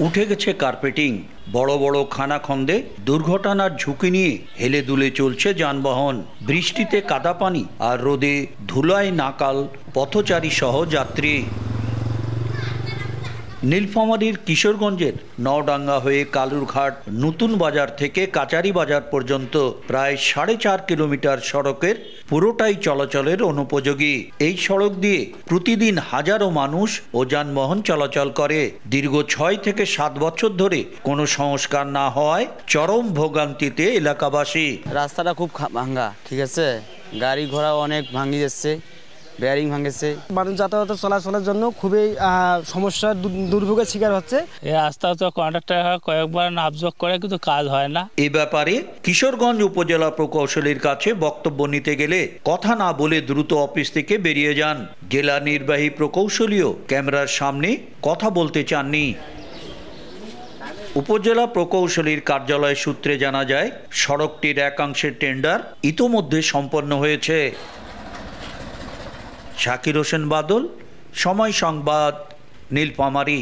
উঠে গেছে কার্পেটিং, বড় বড় খানাখন্দে দুর্ঘটনার ঝুঁকি নিয়ে হেলে দুলে চলছে যানবাহন। বৃষ্টিতে কাদা পানি আর রোদে ধুলায় নাকাল পথচারী সহ যাত্রী। নীলফামারীর কিশোরগঞ্জের নওডাঙ্গা হয়ে কালুরঘাট নতুন বাজার থেকে কাচারি বাজার পর্যন্ত প্রায় 4.5 কিলোমিটার সড়কের পুরোটাই চলাচলের অনুপযোগী। এই সড়ক দিয়ে প্রতিদিন হাজারো মানুষ ও যানবাহন চলাচল করে। দীর্ঘ 6 থেকে 7 বছর ধরে কোনো সংস্কার না হওয়ায় চরম ভোগান্তিতে এলাকাবাসী। রাস্তাটা খুব ভাঙ্গা, ঠিক আছে, গাড়ি ঘোড়া অনেক ভাঙি যাচ্ছে, বেয়ারিং ভাঙেছে। মানুষ যাতায়াত চলাচলের জন্য খুবই সমস্যার দুর্ভোগের শিকার হচ্ছে। এই রাস্তা তো কন্ট্রাক্টর কয়েকবার নাপজোক করে, কিন্তু কাজ হয় না। এ ব্যাপারে কিশোরগঞ্জ উপজেলা প্রকৌশলীর কাছে বক্তব্য নিতে গেলে কথা না বলে দ্রুত অফিস থেকে বেরিয়ে যান। জেলা নির্বাহী প্রকৌশলীও ক্যামেরার সামনে কথা বলতে চাননি। উপজেলা প্রকৌশলীর কার্যালয় সূত্রে জানা যায়, সড়কটির একাংশের টেন্ডার ইতোমধ্যে সম্পন্ন হয়েছে। শাকির হোসেন বাদল, সময় সংবাদ, নীলফামারী।